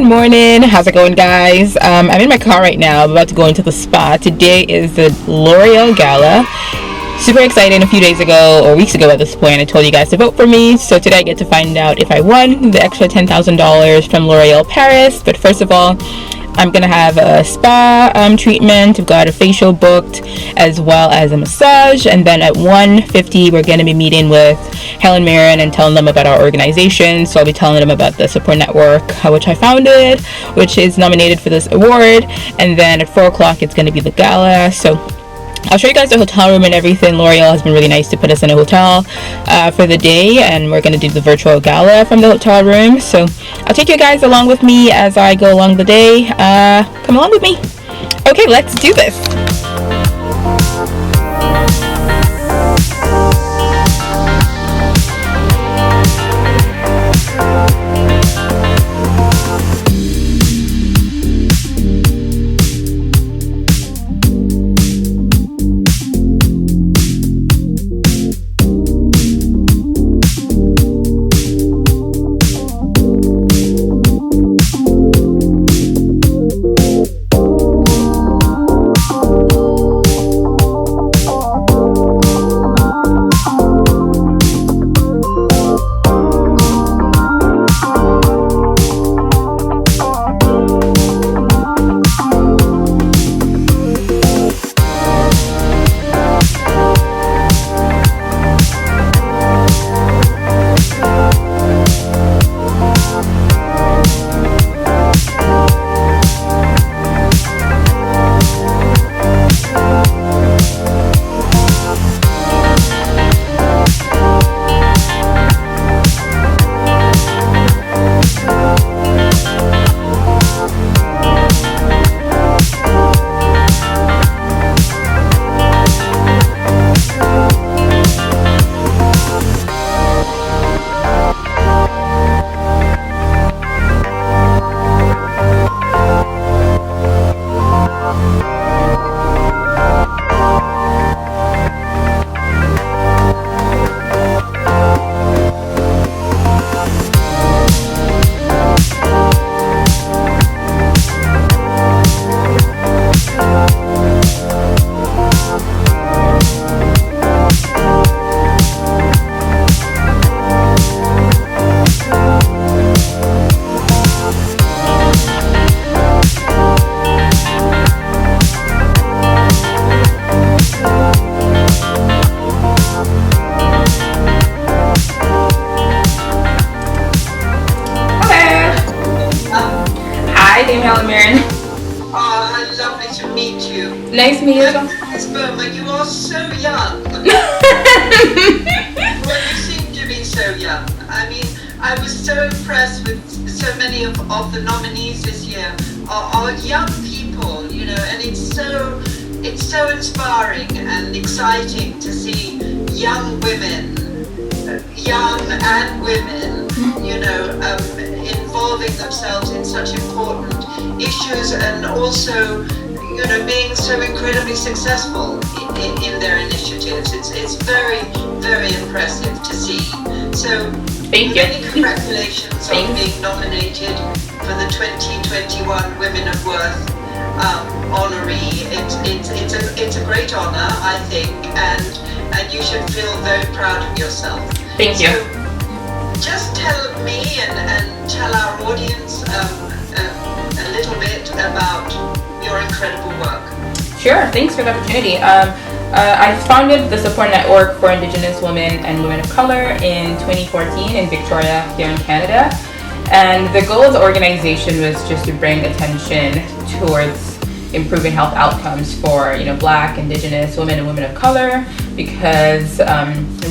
morning. How's it going, guys? I'm in my car right now. I'm about to go into the spa. Today is the L'Oreal Gala. Super exciting. A few days ago, or weeks ago at this point, I told you guys to vote for me. So today I get to find out if I won the extra $10,000 from L'Oreal Paris. But first of all, I'm gonna have a spa treatment. We've got a facial booked as well as a massage, and then at 1:50 we're gonna be meeting with Helen Mirren and telling them about our organization. So I'll be telling them about the support network which I founded, which is nominated for this award, and then at 4 o'clock it's gonna be the gala. So I'll show you guys the hotel room and everything. L'Oreal has been really nice to put us in a hotel for the day, and we're going to do the virtual gala from the hotel room. So I'll take you guys along with me as I go along the day. Come along with me. Okay, let's do this. Helen Mirren. Oh, how lovely to meet you. Nice to meet you. Miss Burma, you are so young. Well, you seem to be so young. I mean, I was so impressed with so many of the nominees this year are young people, you know, and it's so inspiring and exciting to see young women, young and women, you know, involving themselves in such important issues, and also, you know, being so incredibly successful in their initiatives. It's very, very impressive to see. So, thank you. Many congratulations on being nominated for the 2021 Women of Worth honoree. It's a great honor, I think, and you should feel very proud of yourself. Thank you. So, just tell me and tell our audience a little bit about your incredible work. Sure, thanks for the opportunity. I founded the support network for Indigenous women and women of color in 2014 in Victoria here in Canada. And the goal of the organization was just to bring attention towards improving health outcomes for, you know, Black, Indigenous women and women of color, because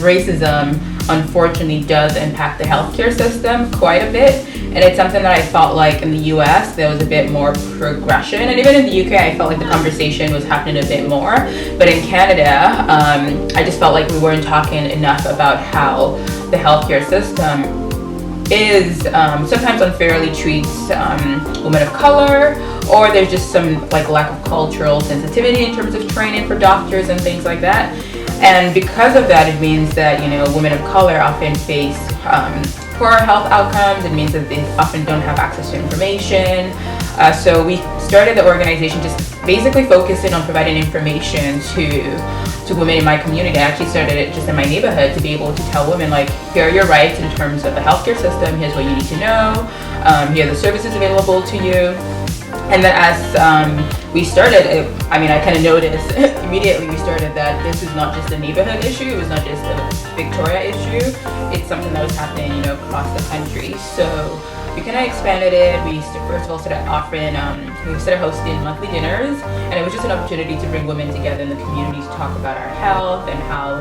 racism unfortunately does impact the healthcare system quite a bit. And it's something that I felt like in the US there was a bit more progression, and even in the UK I felt like the conversation was happening a bit more. But in Canada, I just felt like we weren't talking enough about how the healthcare system is sometimes unfairly treats women of color, or there's just some like lack of cultural sensitivity in terms of training for doctors and things like that. And because of that, it means that, you know, women of color often face poor health outcomes. It means that they often don't have access to information. So we started the organization just basically focusing on providing information to women in my community. I actually started it just in my neighborhood to be able to tell women, like, here are your rights in terms of the healthcare system. Here's what you need to know. Here are the services available to you. And then as we started, I kind of noticed immediately we started that this is not just a neighborhood issue. It was not just a Victoria issue. It's something that was happening, across the country. So we kind of expanded it. We first of all started offering, we started hosting monthly dinners, and it was just an opportunity to bring women together in the community to talk about our health and how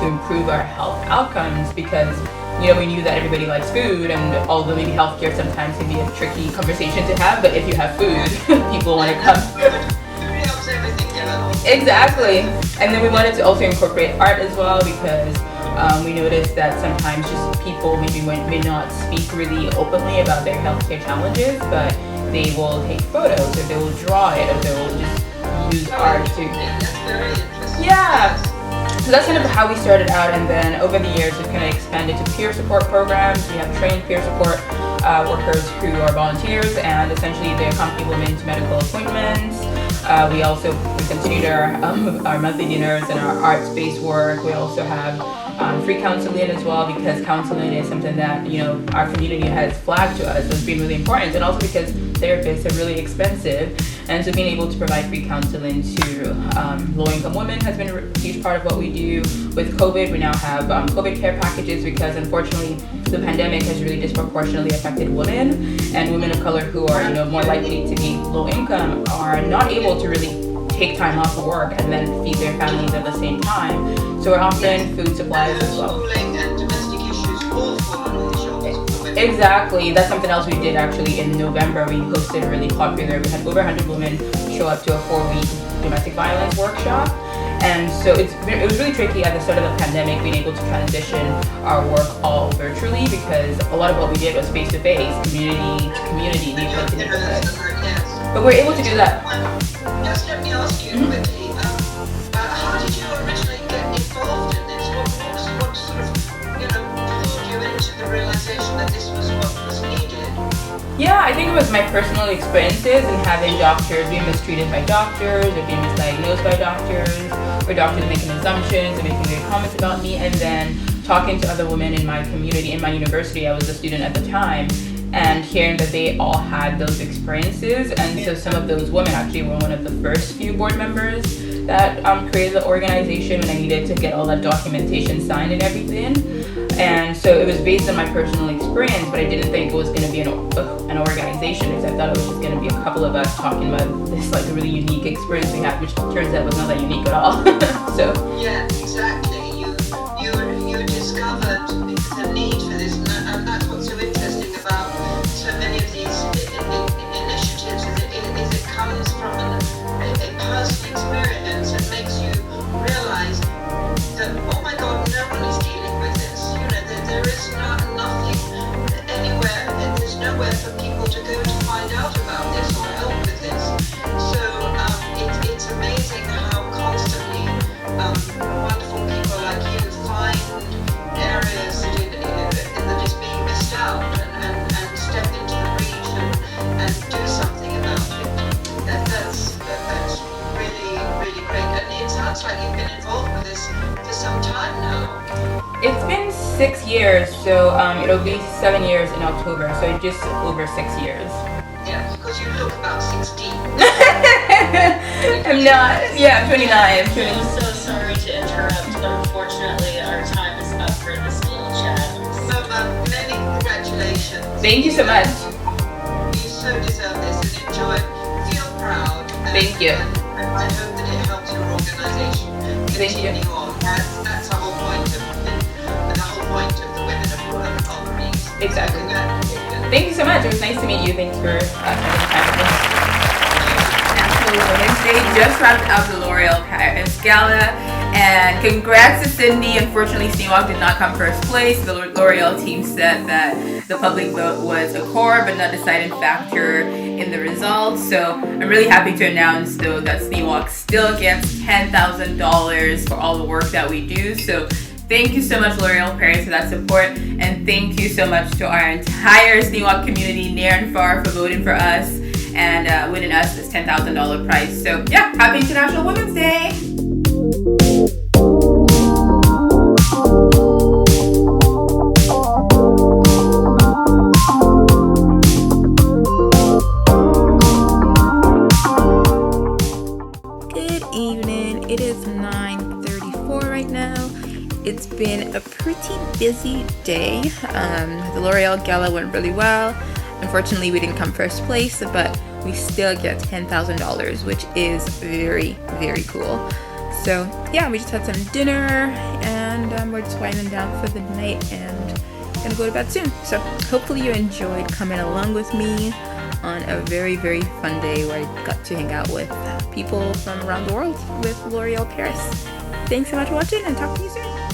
to improve our health outcomes, because we knew that everybody likes food, and although maybe healthcare sometimes can be a tricky conversation to have, but if you have food, people want to come. Exactly. And then we wanted to also incorporate art as well, because we noticed that sometimes just people maybe may not speak really openly about their healthcare challenges, but they will take photos, or they will draw it, or they will just use art to. That's very interesting. Yeah. So that's kind of how we started out, and then over the years we've kind of expanded to peer support programs. We have trained peer support workers who are volunteers, and essentially they accompany women to medical appointments. We continued our monthly dinners and our arts-based work. We also have free counseling as well, because counseling is something that our community has flagged to us as being really important, and also because therapists are really expensive, and so being able to provide free counseling to low-income women has been a huge part of what we do. With COVID, we now have COVID care packages, because unfortunately the pandemic has really disproportionately affected women, and women of color who are more likely to be low income are not able to really take time off of work and then feed their families at the same time. So we're offering food supplies as well. And domestic issues all fall under the shoulders of women. Exactly. That's something else we did actually in November. We hosted a really popular, we had over 100 women show up to a 4-week domestic violence workshop. And so it was really tricky at the start of the pandemic being able to transition our work all virtually, because a lot of what we did was face-to-face, community to community, neighborhood to neighborhood. But we're able to do that. Just let me ask you quickly, how did you originally get involved in this? What sort of, pulled you into the realization that this was what was needed? Yeah, I think it was my personal experiences and having doctors being mistreated by doctors, or being misdiagnosed by doctors, or doctors making assumptions and making weird comments about me, and then talking to other women in my community, in my university. I was a student at the time, and hearing that they all had those experiences. And so some of those women actually were one of the first few board members that created the organization when I needed to get all that documentation signed and everything. And so it was based on my personal experience, but I didn't think it was going to be an organization, because I thought it was just going to be a couple of us talking about this really unique experience we had, which turns out was not that unique at all. So yeah, exactly. You discovered the need for this, and that's what's so interesting about so many of these initiatives. Is it comes from a personal experience and makes you realize that, oh my God, no one is dealing with this. There is nothing anywhere, there's nowhere for people to go to find out about this or help with this. So it's amazing how constantly wonderful people like you find areas that is being missed out, and step into the breach and do something about it. That's really, really great. And it sounds like you've been involved with this for some time now. it's been 6 years, so it'll be 7 years in October, so just over 6 years. Yeah, because you look about 16. I'm not. Yeah, I'm 29. I'm so sorry to interrupt, but unfortunately our time is up for this little chat. So many congratulations. Thank you so much. You so deserve this, and enjoy. Feel proud. Thank you. And I hope that it helps your organization continue on. That's the whole point of the Women of Colonies. Exactly. Thank you so much. It was nice to meet you. Thanks for spending time with me. National Women's Day just wrapped up the L'Oreal Paris Gala, and congrats to Cindy. Unfortunately, Sneewalk did not come first place. The L'Oreal team said that the public vote was a core but not deciding factor in the results. So I'm really happy to announce though that Sneewalk still gets $10,000 for all the work that we do. So Thank you so much, L'Oreal Paris, for that support, and thank you so much to our entire Sneewalk community, near and far, for voting for us and winning us this $10,000 prize. So yeah, happy International Women's Day! Good evening. It is 9:34 right now. It's been a pretty busy day. The L'Oreal Gala went really well. Unfortunately, we didn't come first place, but we still get $10,000, which is very, very cool. So yeah, we just had some dinner and we're just winding down for the night and gonna go to bed soon. So hopefully you enjoyed coming along with me on a very, very fun day where I got to hang out with people from around the world with L'Oreal Paris. Thanks so much for watching and talk to you soon.